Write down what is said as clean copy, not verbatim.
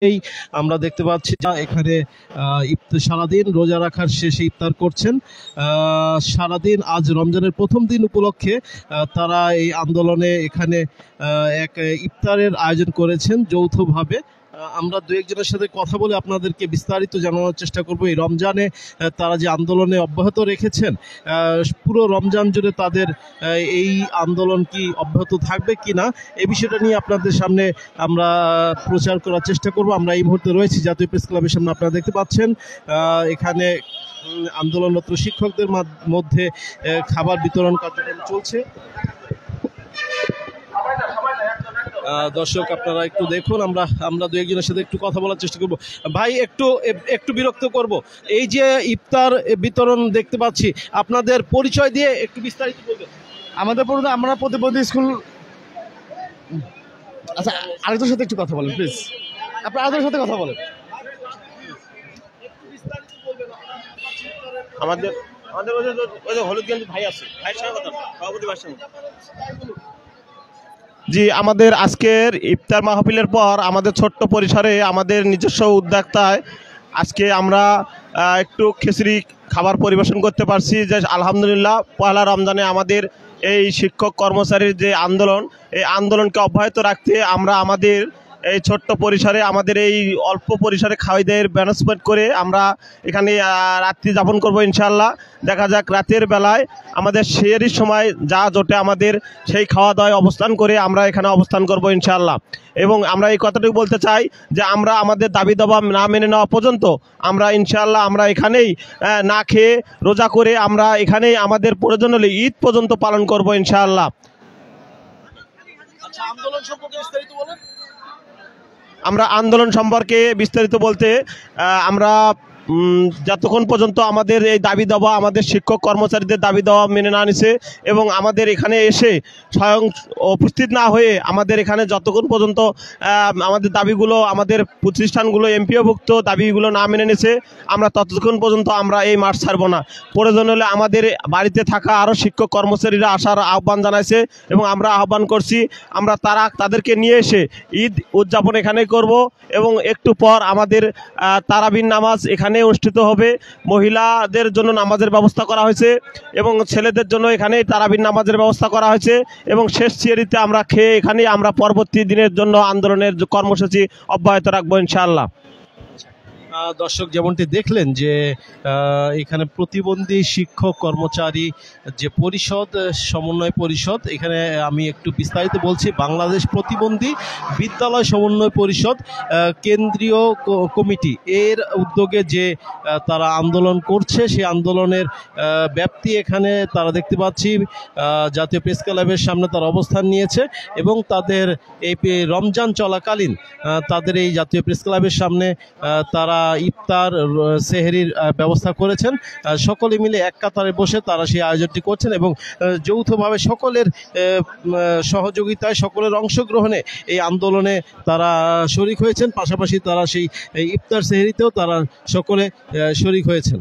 এই আমরা দেখতে পাচ্ছি এখানে সারাদিন রোজা রাখার শেষে ইফতার করছেন। সারাদিন আজ রমজানের প্রথম দিন উপলক্ষে তারা এই আন্দোলনে এখানে এক ইফতারের আয়োজন করেছেন যৌথভাবে। আমরা দু একজনের সাথে কথা বলে আপনাদেরকে বিস্তারিত জানানোর চেষ্টা করব এই রমজানে তারা যে আন্দোলনে অব্যাহত রেখেছেন, পুরো রমজান জুড়ে তাদের এই আন্দোলন কি অব্যাহত থাকবে কি না এই বিষয়টা নিয়ে আপনাদের সামনে আমরা প্রচার করার চেষ্টা করব। আমরা এই মুহূর্তে রয়েছি জাতীয় প্রেস ক্লাবের সামনে, আপনারা দেখতে পাচ্ছেন এখানে আন্দোলনরত শিক্ষকদের মধ্যে খাবার বিতরণ কার্যক্রম চলছে। দর্শক আপনারা একটু দেখুন, আমরা দু একজনের সাথে একটু কথা বলার চেষ্টা করব। ভাই একটু বিরক্ত করব, এই যে ইফতার বিতরণ দেখতে পাচ্ছি, আপনাদের পরিচয় দিয়ে একটু বিস্তারিত বলবেন। আমরা প্রতিবন্ধী স্কুল। আচ্ছা, আরেকজনের সাথে একটু কথা বলেন প্লিজ, আপনার আরেকজনের সাথে কথা বলেন। আমাদের হলুদগঞ্জ ভাই আছে, ভাইয়ের সঙ্গে কথা, সভাপতি ভাইয়ের সঙ্গে। জি, আমাদের আজকের ইফতার মাহফিলের পর আমাদের ছোট্ট পরিসরে আমাদের নিজস্ব উদ্যোক্তায় আজকে আমরা একটু খিচুড়ি খাবার পরিবেশন করতে পারছি। যে আলহামদুলিল্লাহ, পয়লা রমজানে আমাদের এই শিক্ষক কর্মচারীর যে আন্দোলন, এই আন্দোলনকে অব্যাহত রাখতে আমরা আমাদের এই ছোট্ট পরিসরে, আমাদের এই অল্প পরিসরে খাওয়াইদের ম্যানেজমেন্ট করে আমরা এখানে রাত্রি যাপন করব ইনশাআল্লাহ। দেখা যাক রাতের বেলায় আমাদের সেহরির সময় যা জোটে আমাদের সেই খাওয়া দাওয়ায় অবস্থান করে আমরা এখানে অবস্থান করব ইনশাআল্লাহ। এবং আমরা এই কথাটুকু বলতে চাই যে আমরা আমাদের দাবি দাবা না মেনে নেওয়া পর্যন্ত আমরা ইনশাআল্লাহ আমরা এখানেই না খেয়ে রোজা করে আমরা এখানেই আমাদের প্রয়োজন হলে ঈদ পর্যন্ত পালন করব ইনশাআল্লাহ। আচ্ছা, আন্দোলন সম্পর্কে বিস্তারিত বলেন। আমরা আন্দোলন সম্পর্কে বিস্তারিত বলতে আমরা যতক্ষণ পর্যন্ত আমাদের এই দাবি দাবা, আমাদের শিক্ষক কর্মচারীদের দাবি দাবা মেনে না নিছে এবং আমাদের এখানে এসে স্বয়ং উপস্থিত না হয়ে আমাদের এখানে যতক্ষণ পর্যন্ত আমাদের দাবিগুলো, আমাদের প্রতিষ্ঠানগুলো এমপিওভুক্ত দাবিগুলো না মেনে নিছে, আমরা ততক্ষণ পর্যন্ত আমরা এই মাঠ ছাড়ব না। প্রয়োজন হলে আমাদের বাড়িতে থাকা আরও শিক্ষক কর্মচারীরা আসার আহ্বান জানাইছে এবং আমরা আহ্বান করছি, আমরা তাদেরকে নিয়ে এসে ঈদ উদযাপন এখানেই করব। এবং একটু পর আমাদের তারাবির নামাজ এখানে অনুষ্ঠিত হবে। মহিলাদের জন্য নামাজের ব্যবস্থা করা হয়েছে এবং ছেলেদের জন্য এখানে তারাবির নামাজের ব্যবস্থা করা হয়েছে। এবং শেষ সিয়ারিতে আমরা খেয়ে এখানে আমরা পরবর্তী দিনের জন্য আন্দোলনের কর্মসূচি অব্যাহত রাখবো ইনশাআল্লাহ। দর্শক যেমনটি দেখলেন যে এখানে প্রতিবন্ধী শিক্ষক কর্মচারী যে পরিষদ, সমন্বয় পরিষদ, এখানে আমি একটু বিস্তারিত বলছি, বাংলাদেশ প্রতিবন্ধী বিদ্যালয় সমন্বয় পরিষদ কেন্দ্রীয় কমিটি এর উদ্যোগে যে তারা আন্দোলন করছে, সেই আন্দোলনের ব্যাপ্তি এখানে তারা দেখতে পাচ্ছি জাতীয় প্রেস ক্লাবের সামনে তারা অবস্থান নিয়েছে এবং তাদের এই রমজান চলাকালীন তাদের এই জাতীয় প্রেস ক্লাবের সামনে তারা ইফতার সেহরির ব্যবস্থা করেছেন। সকলে মিলে এক কাতারে বসে তারা সেই আয়োজনটি করছেন এবং যৌথভাবে সকলের সহযোগিতায়, সকলের অংশগ্রহণে এই আন্দোলনে তারা শরিক হয়েছেন। পাশাপাশি তারা সেই ইফতার সেহরিতেও তারা সকলে শরিক হয়েছেন।